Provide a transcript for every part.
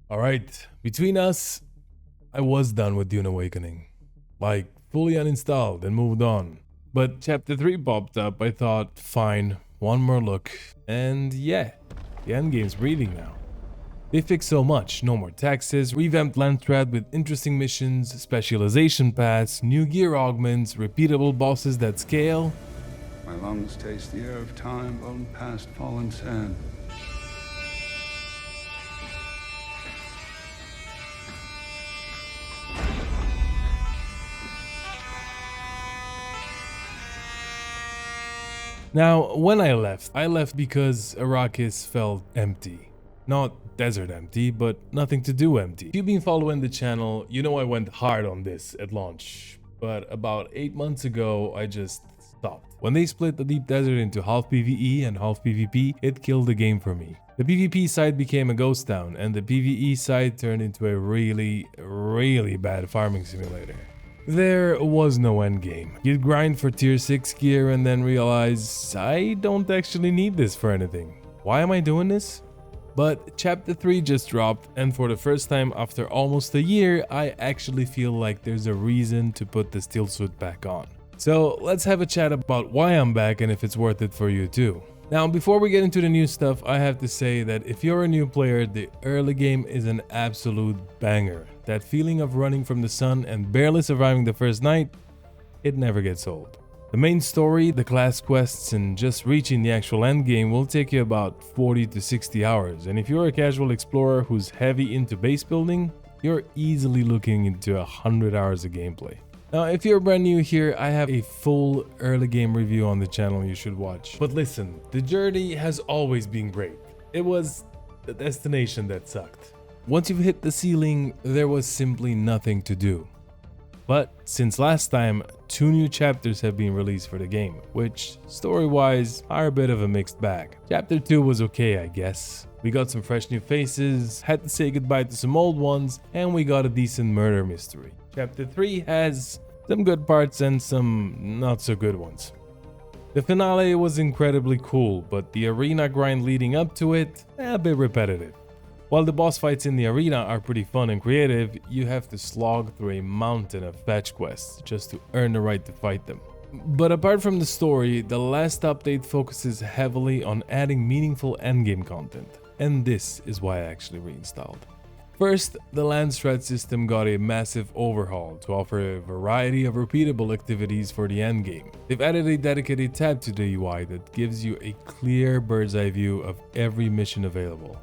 Alright, between us, I was done with Dune Awakening. Like, fully uninstalled and moved on. But chapter 3 popped up, I thought, fine, one more look. And yeah, the endgame's breathing now. They fixed so much, no more taxes, revamped Landsraad with interesting missions, specialization paths, new gear augments, repeatable bosses that scale. My lungs taste the air of time blown past fallen sand. Now, when I left because Arrakis felt empty. Not desert empty, but nothing to do empty. If you've been following the channel, you know I went hard on this at launch. But about 8 months ago, I just stopped. When they split the deep desert into half PvE and half PvP, it killed the game for me. The PvP side became a ghost town, and the PvE side turned into a really bad farming simulator. There was no endgame. You'd grind for tier 6 gear and then realize, I don't actually need this for anything. Why am I doing this? But chapter 3 just dropped, and for the first time after almost a year, I actually feel like there's a reason to put the steel suit back on. So let's have a chat about why I'm back and if it's worth it for you too. Now, before we get into the new stuff, I have to say that if you're a new player, the early game is an absolute banger. That feeling of running from the sun and barely surviving the first night, it never gets old. The main story, the class quests, and just reaching the actual endgame will take you about 40 to 60 hours, and if you're a casual explorer who's heavy into base building, you're easily looking into 100 hours of gameplay. Now, if you're brand new here, I have a full early game review on the channel you should watch. But listen, the journey has always been great. It was the destination that sucked. Once you've hit the ceiling, there was simply nothing to do. But since last time, 2 new chapters have been released for the game, which, story-wise, are a bit of a mixed bag. Chapter 2 was okay, I guess. We got some fresh new faces, had to say goodbye to some old ones, and we got a decent murder mystery. Chapter 3 has some good parts and some not so good ones. The finale was incredibly cool, but the arena grind leading up to it, a bit repetitive. While the boss fights in the arena are pretty fun and creative, you have to slog through a mountain of fetch quests just to earn the right to fight them. But apart from the story, the last update focuses heavily on adding meaningful endgame content, and this is why I actually reinstalled. First, the Landsraad system got a massive overhaul to offer a variety of repeatable activities for the endgame. They've added a dedicated tab to the UI that gives you a clear bird's eye view of every mission available.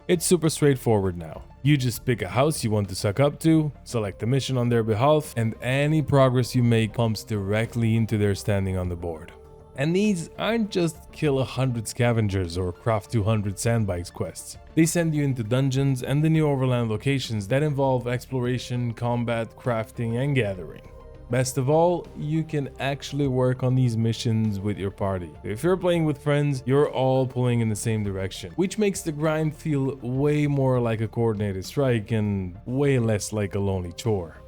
It's super straightforward now. You just pick a house you want to suck up to, select a mission on their behalf, and any progress you make pumps directly into their standing on the board. And these aren't just kill 100 scavengers or craft 200 sandbikes quests. They send you into dungeons and the new overland locations that involve exploration, combat, crafting, and gathering. Best of all, you can actually work on these missions with your party. If you're playing with friends, you're all pulling in the same direction, which makes the grind feel way more like a coordinated strike and way less like a lonely chore.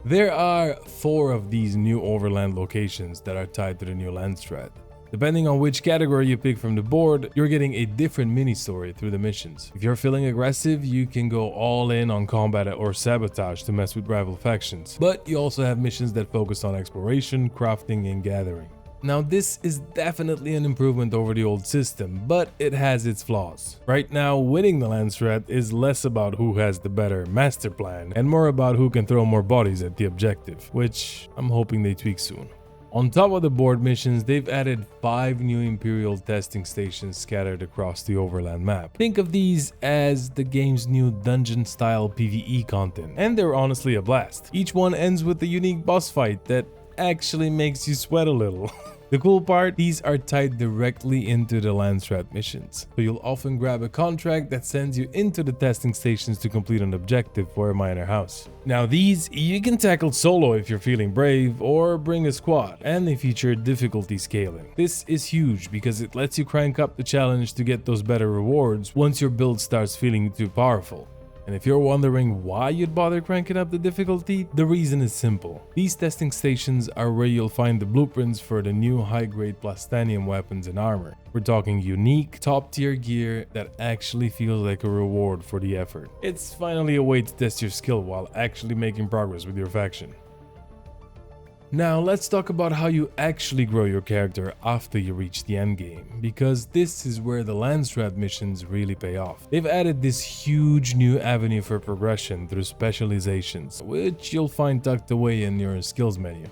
There are 4 of these new overland locations that are tied to the new Landsraad. Depending on which category you pick from the board, you're getting a different mini-story through the missions. If you're feeling aggressive, you can go all in on combat or sabotage to mess with rival factions. But you also have missions that focus on exploration, crafting, and gathering. Now, this is definitely an improvement over the old system, but it has its flaws. Right now, winning the Landsraad is less about who has the better master plan and more about who can throw more bodies at the objective, which I'm hoping they tweak soon. On top of the board missions, they've added 5 new Imperial testing stations scattered across the overland map. Think of these as the game's new dungeon-style PvE content, and they're honestly a blast. Each one ends with a unique boss fight that actually makes you sweat a little. The cool part, these are tied directly into the Landsraad missions, so you'll often grab a contract that sends you into the testing stations to complete an objective for a minor house. Now these, you can tackle solo if you're feeling brave, or bring a squad, and they feature difficulty scaling. This is huge because it lets you crank up the challenge to get those better rewards once your build starts feeling too powerful. And if you're wondering why you'd bother cranking up the difficulty, the reason is simple. These testing stations are where you'll find the blueprints for the new high-grade plastanium weapons and armor. We're talking unique, top-tier gear that actually feels like a reward for the effort. It's finally a way to test your skill while actually making progress with your faction. Now let's talk about how you actually grow your character after you reach the endgame, because this is where the Landsraad missions really pay off. They've added this huge new avenue for progression through specializations, which you'll find tucked away in your skills menu.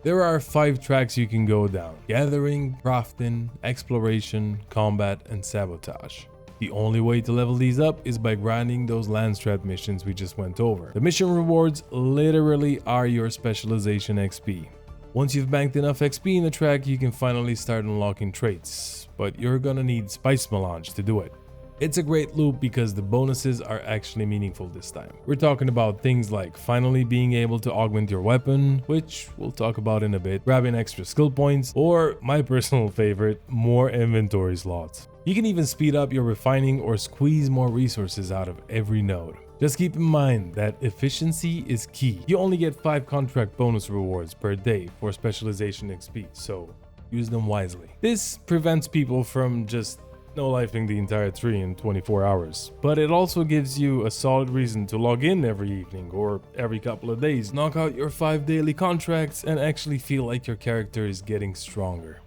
There are 5 tracks you can go down: gathering, crafting, exploration, combat, and sabotage. The only way to level these up is by grinding those Landsraad missions we just went over. The mission rewards literally are your specialization XP. Once you've banked enough XP in the track, you can finally start unlocking traits, but you're gonna need Spice Melange to do it. It's a great loop because the bonuses are actually meaningful this time. We're talking about things like finally being able to augment your weapon, which we'll talk about in a bit, grabbing extra skill points, or my personal favorite, more inventory slots. You can even speed up your refining or squeeze more resources out of every node. Just keep in mind that efficiency is key. You only get 5 contract bonus rewards per day for specialization XP, so use them wisely. This prevents people from just no-lifing the entire tree in 24 hours, but it also gives you a solid reason to log in every evening or every couple of days, knock out your 5 daily contracts, and actually feel like your character is getting stronger.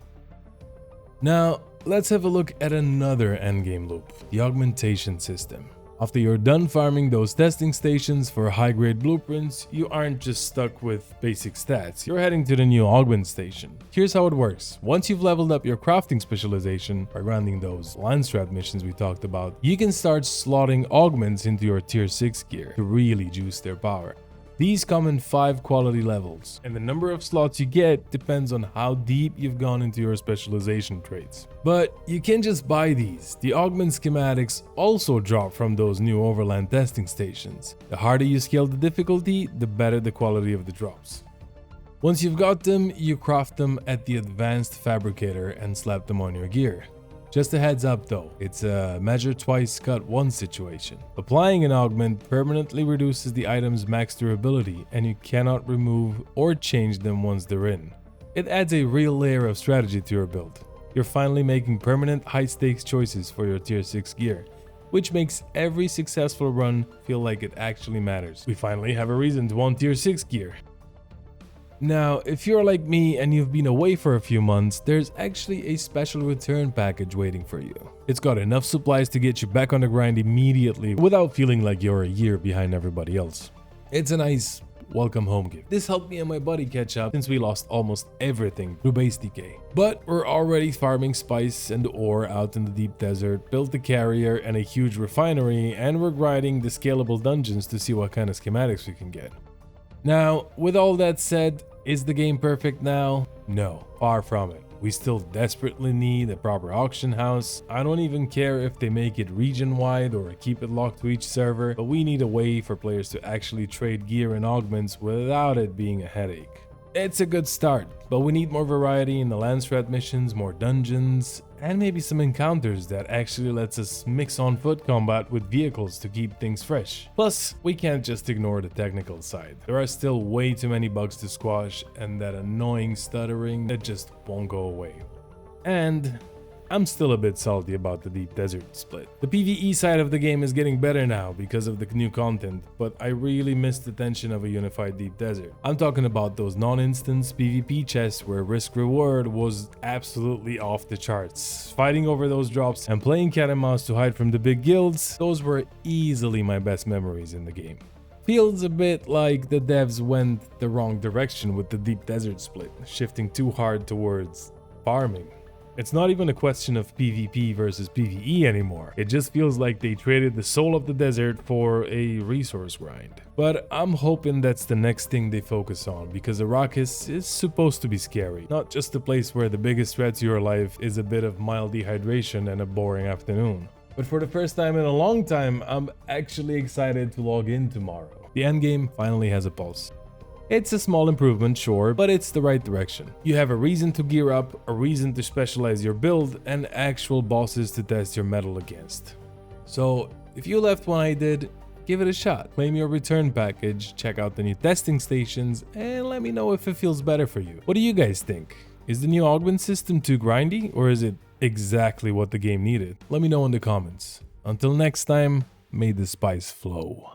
Now, let's have a look at another endgame loop, the augmentation system. After you're done farming those testing stations for high-grade blueprints, you aren't just stuck with basic stats, you're heading to the new augment station. Here's how it works. Once you've leveled up your crafting specialization by grinding those Landsraad missions we talked about, you can start slotting augments into your tier 6 gear to really juice their power. These come in 5 quality levels, and the number of slots you get depends on how deep you've gone into your specialization traits. But you can't just buy these. The augment schematics also drop from those new overland testing stations. The harder you scale the difficulty, the better the quality of the drops. Once you've got them, you craft them at the advanced fabricator and slap them on your gear. Just a heads up though, it's a measure twice, cut once situation. Applying an augment permanently reduces the item's max durability, and you cannot remove or change them once they're in. It adds a real layer of strategy to your build. You're finally making permanent high stakes choices for your tier 6 gear, which makes every successful run feel like it actually matters. We finally have a reason to want tier 6 gear. Now, if you're like me and you've been away for a few months, there's actually a special return package waiting for you. It's got enough supplies to get you back on the grind immediately without feeling like you're a year behind everybody else. It's a nice welcome home gift. This helped me and my buddy catch up since we lost almost everything through base decay. But we're already farming spice and ore out in the deep desert, built the carrier and a huge refinery, and we're grinding the scalable dungeons to see what kind of schematics we can get. Now, with all that said, is the game perfect now? No, far from it. We still desperately need a proper auction house. I don't even care if they make it region-wide or keep it locked to each server, but we need a way for players to actually trade gear and augments without it being a headache. It's a good start, but we need more variety in the Landsraad missions, more dungeons, and maybe some encounters that actually lets us mix on foot combat with vehicles to keep things fresh. Plus, we can't just ignore the technical side. There are still way too many bugs to squash and that annoying stuttering that just won't go away. And I'm still a bit salty about the deep desert split. The PvE side of the game is getting better now because of the new content, but I really miss the tension of a unified deep desert. I'm talking about those non-instance PvP chests where risk reward was absolutely off the charts. Fighting over those drops and playing cat and mouse to hide from the big guilds, those were easily my best memories in the game. Feels a bit like the devs went the wrong direction with the deep desert split, shifting too hard towards farming. It's not even a question of PvP versus PvE anymore. It just feels like they traded the soul of the desert for a resource grind. But I'm hoping that's the next thing they focus on, because Arrakis is supposed to be scary, not just a place where the biggest threat to your life is a bit of mild dehydration and a boring afternoon. But for the first time in a long time, I'm actually excited to log in tomorrow. The endgame finally has a pulse. It's a small improvement, sure, but it's the right direction. You have a reason to gear up, a reason to specialize your build, and actual bosses to test your mettle against. So, if you left when I did, Give it a shot. Claim your return package, check out the new testing stations, and let me know if it feels better for you. What do you guys think? Is the new augment system too grindy, or is it exactly what the game needed? Let me know in the comments. Until next time, may the spice flow.